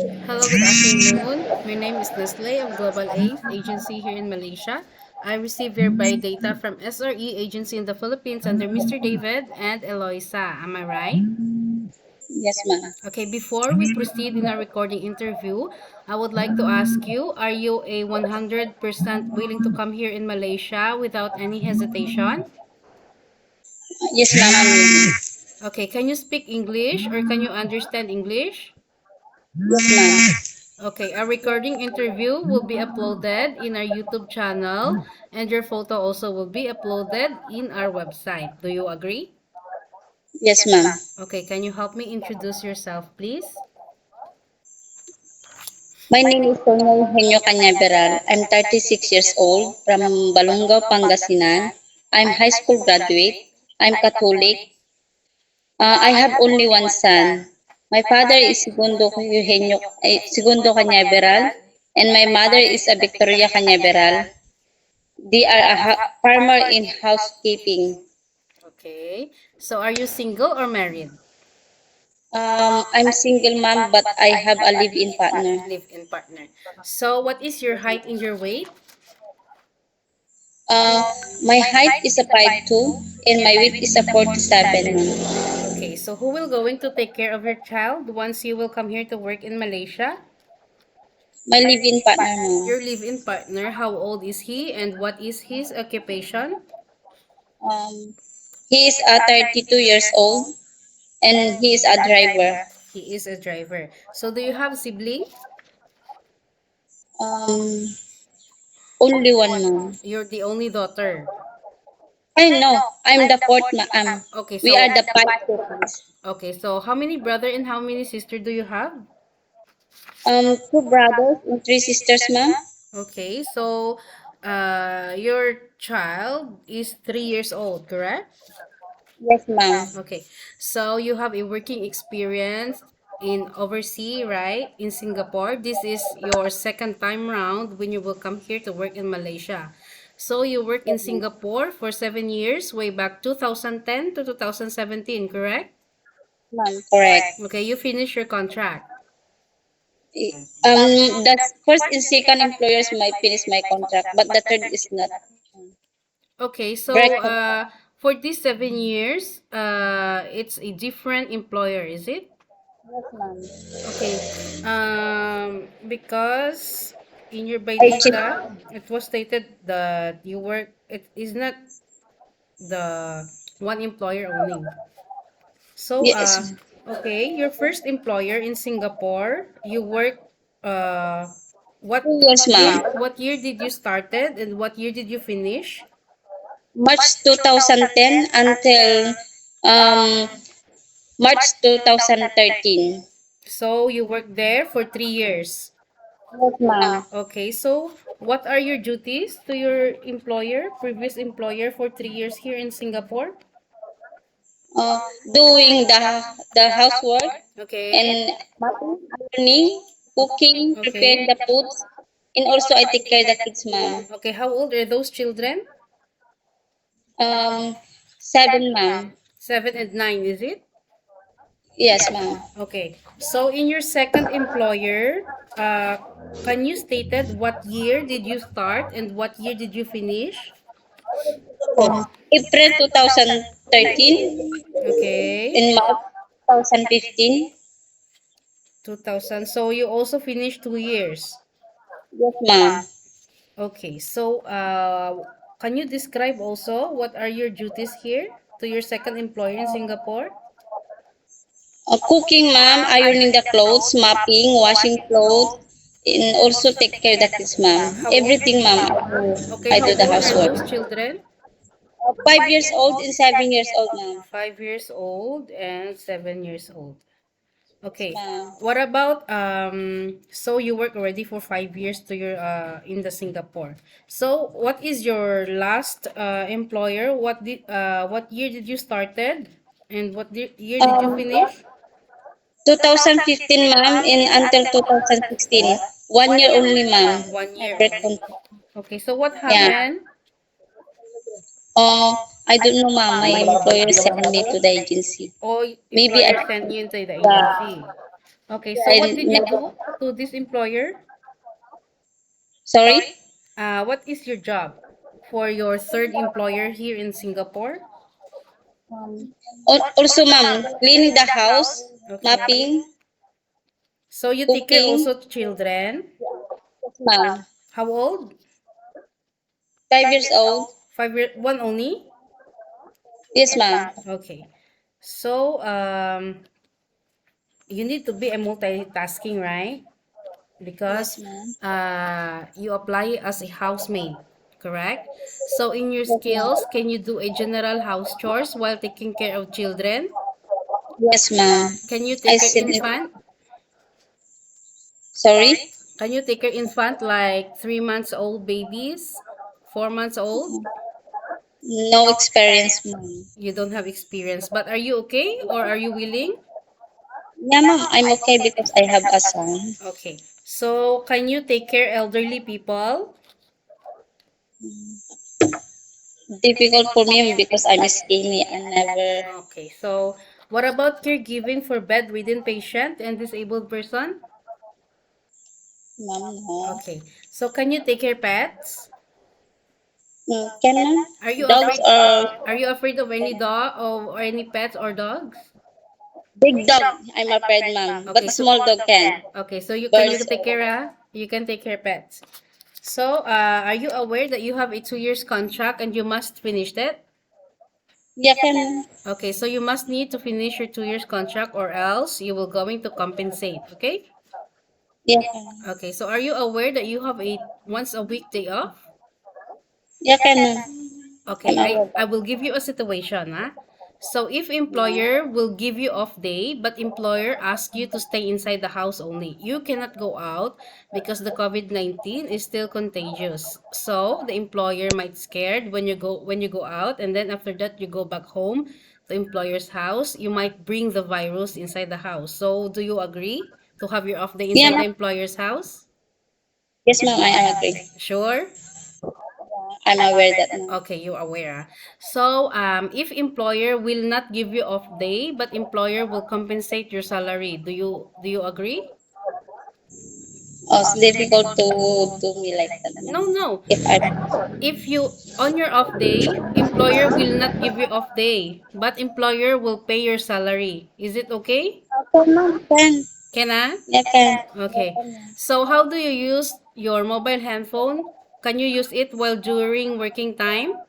Hello, good afternoon. My name is Nestle of Global Ace Agency here in Malaysia. I receive verify data from SRE agency in the Philippines under Mr. David and Eloisa. Am I right? Yes, ma'am. Okay, before we proceed in our recording interview, I would like to ask you, are you a 100% willing to come here in Malaysia without any hesitation? Yes, ma'am. I'm willing. Okay, can you speak English or can you understand English? Yes, ma'am. Okay, our recording interview will be uploaded in our YouTube channel and your photo also will be uploaded in our website. Do you agree? Yes, ma'am. Okay, can you help me introduce yourself, please? My name is Sonia Canaveral. I'm 36 years old from Balongaw, Pangasinan. I'm high school graduate. I'm Catholic. I have only one son. My father is Segundo Canaveral, and my mother is a Victoria Canaveral. They are a farmer in housekeeping. Okay, so are you single or married? I'm single mom, but I have a live-in partner. Live-in partner. So what is your height and your weight? Uh, my height is a 5'2", and my weight is a 47, ma'am. Okay, so who will going to take care of your child once you will come here to work in Malaysia? My live-in partner, ma'am. Your live-in partner, how old is he and what is his occupation? Um, he is 32 years old, and he is a driver. He is a driver. So do you have sibling? Um, Only one, ma'am. You're the only daughter. I know. I'm the fourth, ma'am. Okay, We so are the five siblings. okay, so how many brother and how many sister do you have? Two brothers and three sisters, ma'am. Okay, so your child is 3 years old, correct? Yes, ma'am. Okay, so you have a working experience in overseas, right? In Singapore. This is your second time round when you will come here to work in Malaysia. So you work in Yes, ma'am. Singapore for 7 years, way back 2010 to 2017, correct? Correct. Okay, you finish your contract. The first and second employers might finish my contract, but the third is not. Okay, so Correct. for these 7 years, it's a different employer, is it? Yes, ma'am. Okay, because in your by I check. data, it was stated that you work, it is not the one employer only. So, Yes. okay, your first employer in Singapore, you work, uh, what 2 years, year, ma'am. what year did you started and what year did you finish? March 2010 until um, March 2013. So you worked there for 3 years. Yes, ma'am. Okay, so what are your duties to your employer, previous employer for 3 years here in Singapore? Uh, Doing the housework Okay. and mopping, ironing, cooking, preparing Okay. the foods, and also I take care of the kids, ma'am. Okay, how old are those children? Um, 7, ma'am. 7 and 9, is it? Yes, ma'am. Okay. So in your second employer, uh, can you stated what year did you start and what year did you finish? April 2013 Okay. and March 2015. 2000. So you also finished 2 years. Yes, ma'am. Okay. So can you describe also what are your duties here to your second employer in Singapore? Cooking, ma'am, ironing the clothes, mopping, washing clothes, and also take care of the kids, ma'am. How old? Everything, ma'am. Okay, I how do the old are housework. those children? 5 years old and 7 years old, ma'am. 5 years old and 7 years old. Yes, Okay. ma'am. What about so you work already for 5 years to your in the Singapore. So what is your last employer? What year did you started and what year did you Um, finish? 2015, ma'am, and until 2016. 1 year only, ma'am. One My year birth only. contract. Okay, so what Yeah. happened? I don't know, ma'am. My employer sent me to the agency. Oh, Maybe I. employer sent you into the Yeah. agency. Okay, so what I did you never, do to this employer? sorry? What is your job for your third employer here in Singapore? Also, ma'am, cleaning the house, Okay. mopping, So you take care cooking, also to children. yes, ma'am. How old? 5 years old, 5 year, one only? yes, ma'am. Okay. So you need to be a multitasking, right? Yes, Because ma'am. you apply as a housemaid, correct? So in your Yes, ma'am. skills, can you do a general house chores while taking care of children? Yes, ma'am. Can you I take care said it. infant? Sorry? Can you take care infant like 3 months old babies, 4 months old? No experience, ma'am. You don't have experience, but are you okay or are you willing? Yeah, ma'am, I'm okay because I have a son. Okay. So can you take care elderly people? Difficult for me because I'm skinny and never, Okay. So what about caregiving for bedridden patient and disabled person? ma'am, no. Okay. So can you take care pets? Can ma'am? Are you Dogs afraid? or Are you afraid of any dog or any pets or dogs? big dog? I'm afraid, ma'am. But Okay, a so small dog can. okay, so you Birds. take care you can take care pets. So are you aware that you have a 2 years contract and you must finish that? Yeah, can ma'am. Okay, so you must need to finish your 2 years contract or else you will going to compensate. Okay. Yeah, can. Okay, so are you aware that you have a once a week day off? Yeah, can ma'am. Okay, I'm aware. I will give you a situation, huh? So if employer will give you off day, but employer asks you to stay inside the house only, you cannot go out because the COVID-19 is still contagious. So the employer might scared when you go out and then after that you go back home to employer's house, you might bring the virus inside the house. So do you agree to have your off day Yeah, inside the ma'am. employer's house? Yes, ma'am, I agree. Sure? I'm aware that, ma'am. Okay, you're aware. So, if employer will not give you off day, but employer will compensate your salary, do you agree? Oh, it's difficult to do me like that, No, ma'am. no. If I'm If you on your off day, employer will not give you off day, but employer will pay your salary. Is it okay? okay, ma'am, can. Can I? Yeah, can. Yeah, Okay. can, ma'am. So, how do you use your mobile handphone? Can you use it while during working time?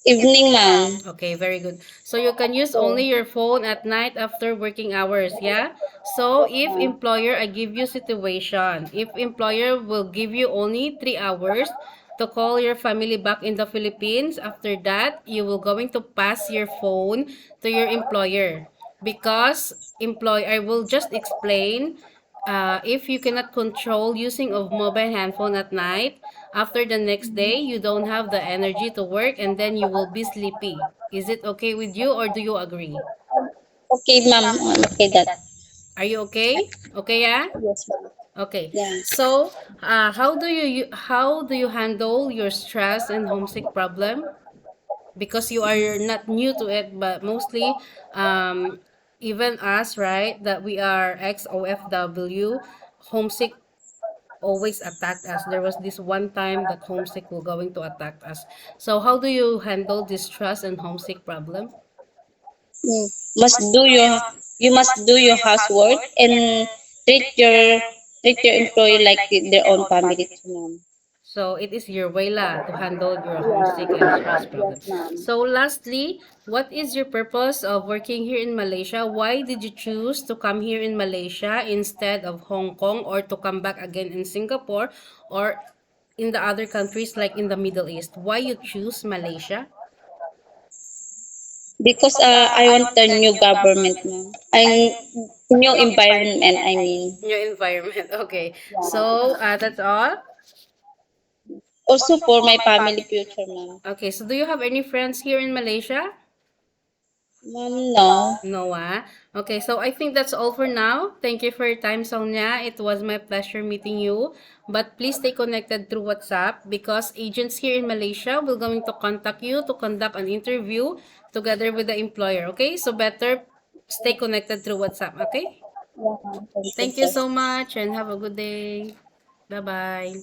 Evening, ma'am. Okay, very good. So you can use only So, your phone at night after working hours, yeah? So yes, if ma'am. employer, I give you situation. If employer will give you only 3 hours to call your family back in the Philippines, after that, you will going to pass your phone to your employer. Because I will just explain if you cannot control using of mobile handphone at night, after the next day, you don't have the energy to work and then you will be sleepy. Is it okay with you or do you agree? Okay, ma'am. I'm okay that. Are you okay? Okay, yeah? Yes, ma'am. Okay. Yeah. So, how do you handle your stress and homesick problem? Because you are not new to it, but mostly even us, right, that we are XOFW, homesick always attacked us. There was this one time that homesick will going to attack us. So how do you handle this stress and homesick problem? Mm. Must do your you must do your housework and treat your treat your employee like their own family too, ma'am. So it is your way la to handle your homesick and stress Yeah. problem. Yes, ma'am. So lastly, what is your purpose of working here in Malaysia? Why did you choose to come here in Malaysia instead of Hong Kong or to come back again in Singapore or in the other countries like in the Middle East? Why you choose Malaysia? Because I want a new government, ma'am. I new environment. I mean, New environment. Okay. yeah. So that's all. Also for my family future, ma'am. Okay. So do you have any friends here in Malaysia? Ma'am, no. No, ah. Okay, so I think that's all for now. Thank you for your time, Sonia. It was my pleasure meeting you. But please stay connected through WhatsApp because agents here in Malaysia will going to contact you to conduct an interview together with the employer. Okay, so better stay connected through WhatsApp. Okay. Yeah, thank you Thank you po. so much and have a good day. Bye-bye.